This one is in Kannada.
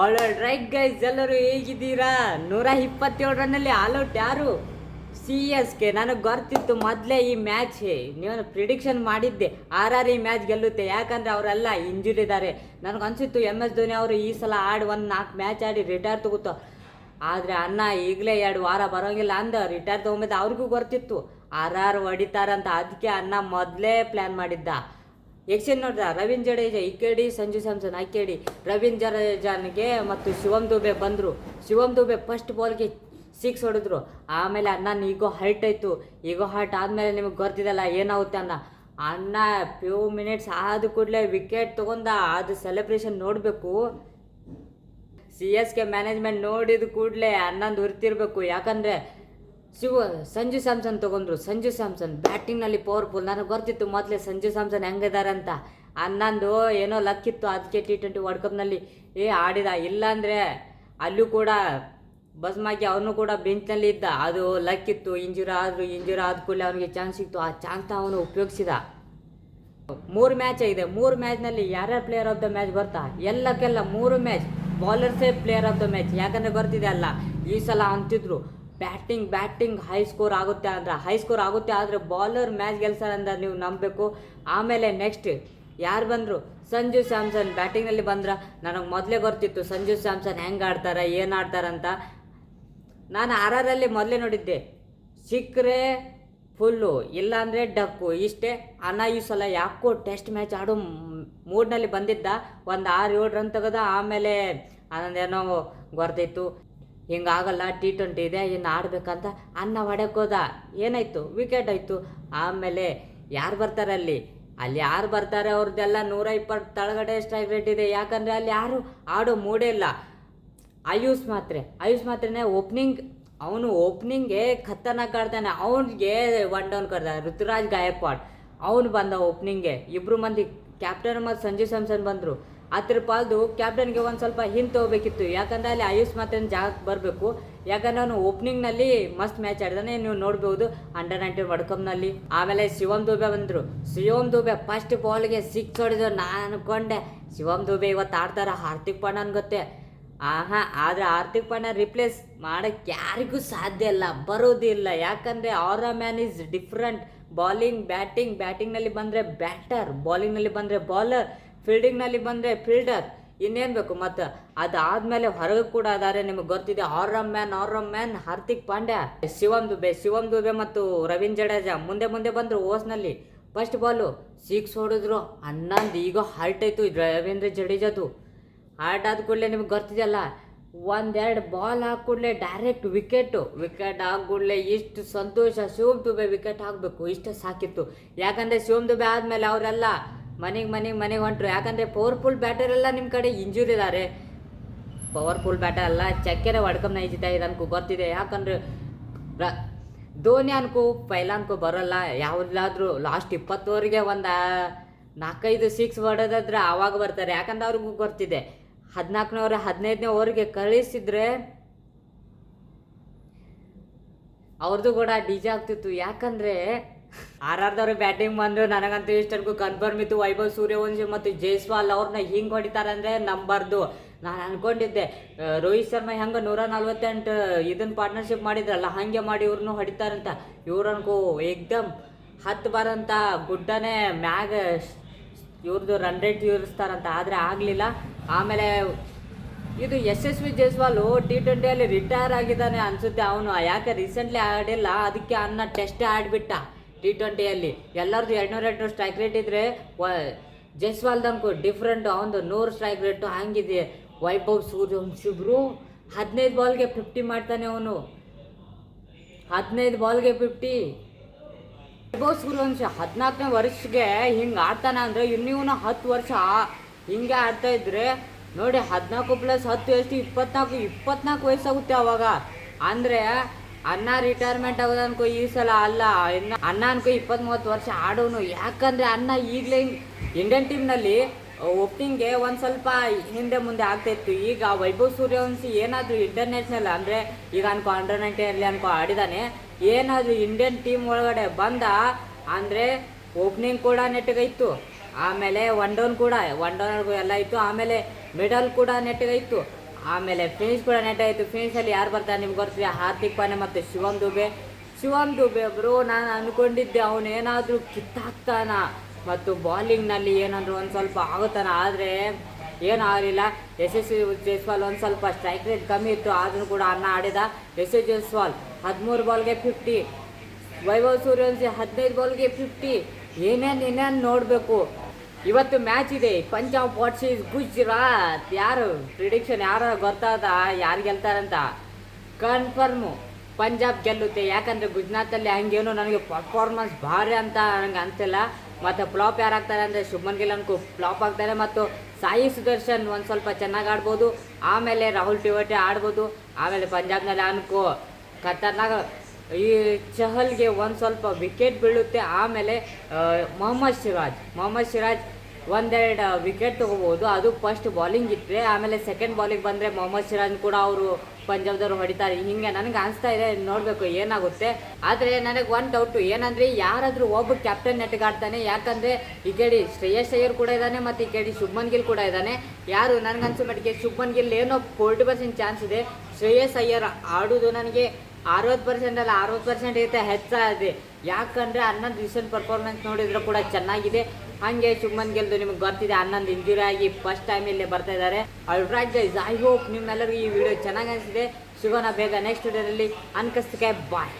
ಆಲ್ ರೈಟ್ ಗೈಸ್, ಎಲ್ಲರೂ ಹೇಗಿದ್ದೀರಾ? 127 ರನ್ನಲ್ಲಿ ಆಲ್ಔಟ್ ಯಾರು? CSK. ನನಗೆ ಗೊತ್ತಿತ್ತು ಮೊದಲೇ ಈ ಮ್ಯಾಚ್ ನೀವು ಪ್ರಿಡಿಕ್ಷನ್ ಮಾಡಿದ್ದೆ ಈ ಮ್ಯಾಚ್ ಗೆಲ್ಲುತ್ತೆ, ಯಾಕಂದರೆ ಅವರೆಲ್ಲ ಇಂಜುರಿ ಇದ್ದಾರೆ. ನನಗನ್ಸಿತ್ತು MS ಧೋನಿ ಅವರು ಈ ಸಲ ಆಡಿ ಒಂದು 4 ಮ್ಯಾಚ್ ಆಡಿ ರಿಟೈರ್ ತಗೋತೋ. ಆದರೆ ಅಣ್ಣ ಈಗಲೇ 2 ವಾರ ಬರೋಂಗಿಲ್ಲ ಅಂದ ರಿಟೈರ್ ತೊಗೊಂಬಿದ್ದ. ಅವ್ರಿಗೂ ಗೊತ್ತಿತ್ತು ಹೊಡಿತಾರಂತ, ಅದಕ್ಕೆ ಅಣ್ಣ ಮೊದಲೇ ಪ್ಲ್ಯಾನ್ ಮಾಡಿದ್ದ. ಎಕ್ಸ್ಚೇಂಜ್ ನೋಡಿದ ರವೀಂದ್ರ ಜಡೇಜಾ ಈ ಕಡೆ, ಸಂಜು ಸ್ಯಾಮ್ಸನ್ ಆ ಕಡೆ. ರವೀಂದ್ರ ಜಡೇಜಾನಿಗೆ ಮತ್ತು ಶಿವಮ್ ದುಬೆ ಬಂದರು. ಶಿವಮ್ ದುಬೆ ಫಸ್ಟ್ ಬಾಲ್ಗೆ 6 ಹೊಡೆದ್ರು. ಆಮೇಲೆ ಅಣ್ಣನ ಈಗೋ ಹರ್ಟ್ ಆಯಿತು. ಈಗೋ ಹರ್ಟ್ ಆದಮೇಲೆ ನಿಮಗೆ ಗೊತ್ತಿದಲ್ಲ ಏನಾಗುತ್ತೆ ಅಣ್ಣ ಫ್ಯೂ ಮಿನಿಟ್ಸ್ ಆದ ಕೂಡಲೇ ವಿಕೆಟ್ ತೊಗೊಂಡ. ಅದು ಸೆಲೆಬ್ರೇಷನ್ ನೋಡಬೇಕು. CSK ಮ್ಯಾನೇಜ್ಮೆಂಟ್ ನೋಡಿದ ಕೂಡಲೇ ಅಣ್ಣಂದು ಉರ್ತಿರ್ಬೇಕು, ಯಾಕಂದರೆ ಸಂಜು ಸ್ಯಾಮ್ಸನ್ ತೊಗೊಂಡ್ರು. ಸಂಜು ಸ್ಯಾಮ್ಸನ್ ಬ್ಯಾಟಿಂಗ್ನಲ್ಲಿ ಪವರ್ಫುಲ್. ನನಗೆ ಗೊತ್ತಿತ್ತು ಮೊದಲೇ ಸಂಜು ಸ್ಯಾಮ್ಸನ್ ಹೆಂಗಿದ್ದಾರೆ ಅಂತ. ಅನ್ನಂದು ಏನೋ ಲಕ್ಕಿತ್ತು, ಅದಕ್ಕೆ T20 ವರ್ಲ್ಡ್ ಕಪ್ನಲ್ಲಿ ಆಡಿದ. ಇಲ್ಲಾಂದರೆ ಅಲ್ಲೂ ಕೂಡ ಬಸ್ಮಾಗಿ ಅವನು ಕೂಡ ಬೆಂಚ್ನಲ್ಲಿ ಇದ್ದ. ಅದು ಲಕ್ಕಿತ್ತು. ಇಂಜುರಿ ಆದ ಕೂಡಲೇ ಅವನಿಗೆ ಚಾನ್ಸ್ ಸಿಕ್ತು. ಆ ಚಾನ್ಸ್ನ ಅವನು ಉಪಯೋಗಿಸಿದ. 3 ಮ್ಯಾಚ್ ಇದೆ. 3 ಮ್ಯಾಚ್ನಲ್ಲಿ ಯಾರ್ಯಾರು ಪ್ಲೇಯರ್ ಆಫ್ ದ ಮ್ಯಾಚ್ ಬರ್ತಾ? ಎಲ್ಲಕ್ಕೆಲ್ಲ 3 ಮ್ಯಾಚ್ ಬೌಲರ್ಸೇ ಪ್ಲೇಯರ್ ಆಫ್ ದ ಮ್ಯಾಚ್. ಯಾಕಂದರೆ ಗೊತ್ತಿದೆ ಅಲ್ಲ, ಈ ಸಲ ಅಂತಿದ್ರು ಬ್ಯಾಟಿಂಗ್ ಹೈ ಸ್ಕೋರ್ ಆಗುತ್ತೆ ಅಂದ್ರೆ ಹೈ ಸ್ಕೋರ್ ಆಗುತ್ತೆ, ಆದರೆ ಬಾಲರ್ ಮ್ಯಾಚ್ ಗೆಲ್ಸಾರಂದ ನೀವು ನಂಬಬೇಕು. ಆಮೇಲೆ ನೆಕ್ಸ್ಟ್ ಯಾರು ಬಂದರು? ಸಂಜು ಸ್ಯಾಮ್ಸನ್ ಬ್ಯಾಟಿಂಗ್ನಲ್ಲಿ ಬಂದ್ರೆ ನನಗೆ ಮೊದಲೇ ಗೊತ್ತಿತ್ತು ಸಂಜು ಸ್ಯಾಮ್ಸನ್ ಹೆಂಗೆ ಆಡ್ತಾರೆ ಏನು ಆಡ್ತಾರಂತ. ನಾನು RRರಲ್ಲಿ ಮೊದಲೇ ನೋಡಿದ್ದೆ, ಸಿಕ್ಕರೆ ಫುಲ್ಲು ಇಲ್ಲಾಂದರೆ ಡಕ್ಕು, ಇಷ್ಟೇ. ಈ ಸಲ ಯಾಕೋ ಟೆಸ್ಟ್ ಮ್ಯಾಚ್ ಆಡೋ ಮೂಡ್ನಲ್ಲಿ ಬಂದಿದ್ದ. ಒಂದು 6-7 ರನ್ ತೆಗೆದ. ಆಮೇಲೆ ಅದೊಂದೇನೋ ಗೊತ್ತಿತ್ತು ಹಿಂಗಾಗಲ್ಲ, T20 ಇದೆ ಇನ್ನು ಆಡಬೇಕಂತ ಹೊಡೆಯೋಕೋದ. ಏನಾಯಿತು? ವಿಕೆಟ್ ಆಯಿತು. ಆಮೇಲೆ ಯಾರು ಬರ್ತಾರೆ ಅಲ್ಲಿ ಯಾರು ಬರ್ತಾರೆ? ಅವ್ರದ್ದೆಲ್ಲ 120 ತಳಗಡೆ ಸ್ಟ್ರೈಕ್ ರೇಟ್ ಇದೆ. ಯಾಕಂದರೆ ಅಲ್ಲಿ ಯಾರು ಆಡೋ ಮೂಡೇ ಇಲ್ಲ. ಆಯುಷ್ ಮಾತ್ರನೇ ಓಪನಿಂಗ್ಗೆ ಖತರ್ನಾಕ್ ಆಡ್ತಾನೆ. ಅವನಿಗೆ 1 ಡೌನ್ ಕರೆದ ಋತುರಾಜ್ ಗಾಯಕ್ವಾಡ್. ಅವನು ಬಂದ ಓಪನಿಂಗ್ಗೆ. 2 ಮಂದಿ ಕ್ಯಾಪ್ಟನ್ ಮತ್ತು ಸಂಜು ಸ್ಯಾಮ್ಸನ್ ಬಂದರು. ಅದ್ರ ಪಾಲ್ದು ಕ್ಯಾಪ್ಟನ್ಗೆ ಒಂದು ಸ್ವಲ್ಪ ಹಿಂದೆ ಹೋಗ್ಬೇಕಿತ್ತು, ಯಾಕಂದರೆ ಅಲ್ಲಿ ಆಯುಷ್ ಮಾತ್ರ ಜಾಗಕ್ಕೆ ಬರಬೇಕು. ಯಾಕಂದರೆ ಅವನು ಓಪನಿಂಗ್ನಲ್ಲಿ ಮಸ್ತ್ ಮ್ಯಾಚ್ ಆಡಿದಾನೆ, ನೀವು ನೋಡ್ಬೋದು ಅಂಡರ್-19 ವರ್ಲ್ಡ್ ಕಪ್ನಲ್ಲಿ. ಆಮೇಲೆ ಶಿವಮ್ ದುಬೆ ಬಂದರು. ಶಿವಮ್ ದುಬೆ ಫಸ್ಟ್ ಬಾಲ್ಗೆ 6 ಹೊಡೆದ್ರು. ನಾನು ಅನ್ಕೊಂಡೆ ಶಿವಮ್ ದುಬೆ ಇವತ್ತು ಆಡ್ತಾರೆ, ಹಾರ್ದಿಕ್ ಪಾಂಡ್ಯನ್ ಗೊತ್ತೇ. ಆದರೆ ಹಾರ್ದಿಕ್ ಪಾಂಡ್ಯ ರಿಪ್ಲೇಸ್ ಮಾಡೋಕ್ಕೆ ಯಾರಿಗೂ ಸಾಧ್ಯ ಇಲ್ಲ, ಬರೋದಿಲ್ಲ. ಯಾಕಂದರೆ ಮ್ಯಾನ್ ಈಸ್ ಡಿಫ್ರೆಂಟ್. ಬ್ಯಾಟಿಂಗ್ನಲ್ಲಿ ಬಂದರೆ ಬ್ಯಾಟರ್, ಬಾಲಿಂಗ್ನಲ್ಲಿ ಬಂದರೆ ಬಾಲರ್, ಫೀಲ್ಡಿಂಗ್ನಲ್ಲಿ ಬಂದರೆ ಫೀಲ್ಡರ್. ಇನ್ನೇನು ಬೇಕು? ಮತ್ತು ಅದಾದಮೇಲೆ ಹೊರಗೆ ಕೂಡ ಅದಾರೆ. ನಿಮಗೆ ಗೊತ್ತಿದೆ ಮ್ಯಾನ್ ಹಾರ್ದಿಕ್ ಪಾಂಡ್ಯ, ಶಿವಮ್ ದುಬೆ ಮತ್ತು ರವೀಂದ್ರ ಜಡೇಜಾ ಮುಂದೆ ಬಂದರು. ಓಸ್ನಲ್ಲಿ ಫಸ್ಟ್ ಬಾಲು 6 ಹೊಡೆದ್ರು. ಹನ್ನೊಂದು ಈಗ ಹರ್ಟ್ ಆಯಿತು ರವೀಂದ್ರ ಜಡೇಜಾದು. ಹಾರ್ಟ್ ಆದ ಕೂಡಲೇ ನಿಮ್ಗೆ ಗೊತ್ತಿದೆಯಲ್ಲ, 1-2 ಬಾಲ್ ಹಾಕೂಡಲೇ ಡೈರೆಕ್ಟ್ ವಿಕೆಟ್ ಹಾಕೂಡಲೇ ಇಷ್ಟು ಸಂತೋಷ. ಶಿವಮ್ ದುಬೆ ವಿಕೆಟ್ ಹಾಕಬೇಕು, ಇಷ್ಟು ಸಾಕಿತ್ತು. ಯಾಕಂದರೆ ಶಿವಮ್ ದುಬೆ ಆದಮೇಲೆ ಅವರೆಲ್ಲ ಮನೆಗೆ ಹೊಂಟರು. ಯಾಕಂದರೆ ಪವರ್ಫುಲ್ ಬ್ಯಾಟರ್ ಎಲ್ಲ ನಿಮ್ಮ ಕಡೆ ಇಂಜೂರಿ ಇದ್ದಾರೆ. ಪವರ್ಫುಲ್ ಬ್ಯಾಟರ್ ಅಲ್ಲ, ಚಕ್ಕೆರೆ ವರ್ಲ್ಡ್ ಕಪ್ನ ಈಜಿತಾ ಇದೆ ಅನ್ಕೋ ಗೊತ್ತಿದೆ. ಯಾಕಂದರೆ ಧೋನಿ ಪೈಲ ಬರೋಲ್ಲ. ಯಾವುದಾದ್ರೂ ಲಾಸ್ಟ್ 20 ಓವರ್ಗೆ ಒಂದು 4-5 6 ಹೊಡೆದಾದ್ರೆ ಆವಾಗ ಬರ್ತಾರೆ. ಯಾಕಂದ್ರೆ ಅವ್ರಿಗೂ ಗೊತ್ತಿದೆ 14ನೇ ಓವರ್ 15ನೇ ಓವರ್ಗೆ ಕಳಿಸಿದ್ರೆ ಅವ್ರದ್ದು ಕೂಡ DJ ಆಗ್ತಿತ್ತು. ಯಾಕಂದರೆ RRದವ್ರು ಬ್ಯಾಟಿಂಗ್ ಬಂದರು. ನನಗಂತೂ ಇಷ್ಟಕ್ಕೂ ಕನ್ಫರ್ಮ್ ಇತ್ತು ವೈಭವ್ ಸೂರ್ಯವಂಶಿ ಮತ್ತು ಜೈಸ್ವಾಲ್ ಅವ್ರನ್ನ ಹಿಂಗೆ ಹೊಡಿತಾರೆ ಅಂದರೆ ನಂಬರ್ದು. ನಾನು ಅಂದ್ಕೊಂಡಿದ್ದೆ ರೋಹಿತ್ ಶರ್ಮಾ ಹೆಂಗೆ 148 ಇದನ್ನು ಪಾರ್ಟ್ನರ್ಶಿಪ್ ಮಾಡಿದ್ರಲ್ಲ, ಹಾಗೆ ಮಾಡಿ ಇವ್ರನ್ನೂ ಹೊಡಿತಾರಂತ. ಇವ್ರನ್ಕೋ ಏಕ್ದಮ್ 10 ಬಾರಂತ ಗುಡ್ಡನೇ ಮ್ಯಾಗ ಇವ್ರದ್ದು ರನ್ ರೇಟ್ ಇರಿಸ್ತಾರಂತ. ಆದರೆ ಆಗಲಿಲ್ಲ. ಆಮೇಲೆ ಇದು ಯಶಸ್ವಿ ಜೈಸ್ವಾಲು T20 ರಿಟೈರ್ ಆಗಿದ್ದಾನೆ ಅನಿಸುತ್ತೆ ಅವನು. ಯಾಕೆ ರೀಸೆಂಟ್ಲಿ ಆಡಿಲ್ಲ, ಅದಕ್ಕೆ ಟೆಸ್ಟೇ ಆಡಿಬಿಟ್ಟ. T20 ಎಲ್ಲರದ್ದು 202 ಸ್ಟ್ರೈಕ್ ರೇಟ್ ಇದ್ದರೆ ಜೈಸ್ವಾಲ್ದನ್ಕು ಡಿಫ್ರೆಂಟ್, ಅವನು 100 ಸ್ಟ್ರೈಕ್ ರೇಟು ಹಂಗಿದೆ. ವೈಭವ್ ಸೂರ್ಯವಂಶಿ 15 ಬಾಲ್ಗೆ 50 ಮಾಡ್ತಾನೆ ಅವನು. 15 ಬಾಲ್ಗೆ 50. ವೈಭವ್ ಸೂರ್ಯವಂಶಿ 14ನೇ ವರ್ಷಕ್ಕೆ ಹಿಂಗೆ ಆಡ್ತಾನೆ ಅಂದರೆ ಇನ್ನೂ 10 ವರ್ಷ ಹಿಂಗೆ ಆಡ್ತಾ ಇದ್ರೆ ನೋಡಿ. 14+10 ಎಷ್ಟು? 24 ವಯಸ್ಸಾಗುತ್ತೆ ಅವಾಗ. ಅಂದರೆ ರಿಟೈರ್ಮೆಂಟ್ ಆಗೋದನ್ಕೋ ಈ ಸಲ ಅಲ್ಲ. ಅನ್ಕೋ 20-30 ವರ್ಷ ಆಡೋನು. ಯಾಕಂದರೆ ಈಗಲೇ ಇಂಡಿಯನ್ ಟೀಮ್ನಲ್ಲಿ ಓಪನಿಂಗ್ಗೆ ಒಂದು ಸ್ವಲ್ಪ ಹಿಂದೆ ಮುಂದೆ ಆಗ್ತಾಯಿತ್ತು. ಈಗ ವೈಭವ್ ಸೂರ್ಯವಂಶಿ ಏನಾದರೂ ಇಂಟರ್ನ್ಯಾಷನಲ್ ಅಂದರೆ ಈಗ ಅಂಡರ್-19 ಆಡಿದಾನೆ, ಏನಾದರೂ ಇಂಡಿಯನ್ ಟೀಮ್ ಒಳಗಡೆ ಬಂದ ಅಂದರೆ ಓಪನಿಂಗ್ ಕೂಡ ನೆಟ್ಟಗಾಯಿತು. ಆಮೇಲೆ ಒನ್ ಡೌನ್ ಎಲ್ಲ ಇತ್ತು. ಆಮೇಲೆ ಮಿಡಲ್ ಕೂಡ ನೆಟ್ಟಗಾಯಿತು. ಆಮೇಲೆ ಫಿನಿಶ್ ಕೂಡ ನೆಟ್ ಆಯಿತು. ಫಿನಿಶಲ್ಲಿ ಯಾರು ಬರ್ತಾರೆ ನಿಮ್ಗೆ ಗೊತ್ತಿದೆ, ಹಾರ್ದಿಕ್ ಪಾಂಡ್ಯ ಮತ್ತು ಶಿವಮ್ ದುಬೆ ಬ್ರೋ. ನಾನು ಅಂದ್ಕೊಂಡಿದ್ದೆ ಅವನೇನಾದರೂ ಕಿತ್ತಾಕ್ತಾನ ಮತ್ತು ಬಾಲಿಂಗ್ನಲ್ಲಿ ಏನಾದರೂ ಒಂದು ಸ್ವಲ್ಪ ಆಗುತ್ತಾನ, ಆದರೆ ಏನೂ ಆಗಲಿಲ್ಲ. ಯಶಸ್ವಿ ಜೈಸ್ವಾಲ್ ಒಂದು ಸ್ವಲ್ಪ ಸ್ಟ್ರೈಕ್ ರೇಟ್ ಕಮ್ಮಿ ಇತ್ತು, ಆದರೂ ಕೂಡ ಅನ್ನ ಆಡಿದ. ಯಶಸ್ವಿ ಜೈಸ್ವಾಲ್ 13 ಬಾಲ್ಗೆ 50, ವೈಭವ್ ಸೂರ್ಯವಂಶಿ 15 ಬಾಲ್ಗೆ 50. ಏನೇನು ನೋಡಬೇಕು. ಇವತ್ತು ಮ್ಯಾಚ್ ಇದೆ, ಪಂಜಾಬ್ ವರ್ಸಸ್ ಗುಜರಾತ್. ಯಾರು ಪ್ರಿಡಿಕ್ಷನ್ ಯಾರು ಗೊತ್ತಾದ ಯಾರು ಗೆಲ್ತಾರಂತ? ಕನ್ಫರ್ಮು ಪಂಜಾಬ್ ಗೆಲ್ಲುತ್ತೆ. ಯಾಕಂದರೆ ಗುಜರಾತಲ್ಲಿ ಹಂಗೇನು ನನಗೆ ಪರ್ಫಾರ್ಮೆನ್ಸ್ ಭಾರಿ ಅಂತ ನನಗೆ ಅಂತಿಲ್ಲ. ಮತ್ತು ಫ್ಲಾಪ್ ಯಾರು ಆಗ್ತಾರೆ ಅಂದರೆ ಶುಭ್ಮನ್ ಗಿಲ್ ಅನ್ಕೋ ಫ್ಲಾಪ್ ಆಗ್ತಾರೆ, ಮತ್ತು ಸಾಯಿ ಸುದರ್ಶನ್ ಒಂದು ಸ್ವಲ್ಪ ಚೆನ್ನಾಗಿ ಆಡ್ಬೋದು. ಆಮೇಲೆ ರಾಹುಲ್ ಟಿವಟೆ ಆಡ್ಬೋದು. ಆಮೇಲೆ ಪಂಜಾಬ್ನಲ್ಲಿ ಅನ್ಕೋ ಖತರ್ನಾಕ್ ಈ ಚಹಲ್ಗೆ ಒಂದು ಸ್ವಲ್ಪ ವಿಕೆಟ್ ಬೀಳುತ್ತೆ. ಆಮೇಲೆ ಮೊಹಮ್ಮದ್ ಸಿರಾಜ್ ಒಂದೆರಡು ವಿಕೆಟ್ ತೊಗೋಬೋದು. ಅದು ಫಸ್ಟ್ ಬಾಲಿಂಗ್ ಇಟ್ಟರೆ, ಆಮೇಲೆ ಸೆಕೆಂಡ್ ಬಾಲಿಂಗ್ ಬಂದರೆ ಮೊಹಮ್ಮದ್ ಸಿರಾಜ್ ಕೂಡ ಅವರು ಪಂಜಾಬ್ದವ್ರು ಹೊಡಿತಾರೆ. ಹಿಂಗೆ ನನಗೆ ಅನಿಸ್ತಾ ಇದೆ, ನೋಡಬೇಕು ಏನಾಗುತ್ತೆ. ಆದರೆ ನನಗೆ ಒಂದು ಡೌಟು ಏನಂದರೆ, ಯಾರಾದರೂ ಒಬ್ಬ ಕ್ಯಾಪ್ಟನ್ ನೆಟ್ಗಾಡ್ತಾನೆ. ಯಾಕಂದರೆ ಈ ಕಡೆ ಶ್ರೇಯಸ್ ಅಯ್ಯರ್ ಕೂಡ ಇದ್ದಾನೆ ಮತ್ತು ಈ ಕಡೆ ಶುಭ್ಮನ್ ಗಿಲ್ ಕೂಡ ಇದ್ದಾನೆ. ಯಾರು ನನಗನ್ಸೋ ಮಟ್ಟಿಗೆ ಶುಭ್ಮನ್ ಗಿಲ್ ಏನೋ 40% ಚಾನ್ಸ್ ಇದೆ. ಶ್ರೇಯಸ್ ಅಯ್ಯರ್ ಆಡೋದು ನನಗೆ 60% ಅಲ್ಲ 60% ಇರುತ್ತೆ ಹೆಚ್ಚಾಗಿದೆ. ಯಾಕಂದರೆ ಹನ್ನೊಂದು ರೀಸೆಂಟ್ ಪರ್ಫಾರ್ಮೆನ್ಸ್ ನೋಡಿದ್ರು ಕೂಡ ಚೆನ್ನಾಗಿದೆ. ಹಾಗೆ ಶುಭ್ಮನ್ ಗಿಲ್ದು ನಿಮಗೆ ಗೊತ್ತಿದೆ, ಹನ್ನೊಂದು ಇಂಜುರಿ ಆಗಿ ಫಸ್ಟ್ ಟೈಮ್ ಇಲ್ಲೇ ಬರ್ತಾ ಇದ್ದಾರೆ. ಆಲ್ರೈಟ್ ಗೈಸ್, ಐ ಹೋಪ್ ನಿಮ್ಮೆಲ್ಲರಿಗೂ ಈ ವಿಡಿಯೋ ಚೆನ್ನಾಗಿ ಅನಿಸಿದೆ. ಸಿಗೋಣ ಬೇಗ ನೆಕ್ಸ್ಟ್ ವಿಡಿಯೋದಲ್ಲಿ. ಅನ್ಕಸ್ತಿಕೆ ಬಾಯ್.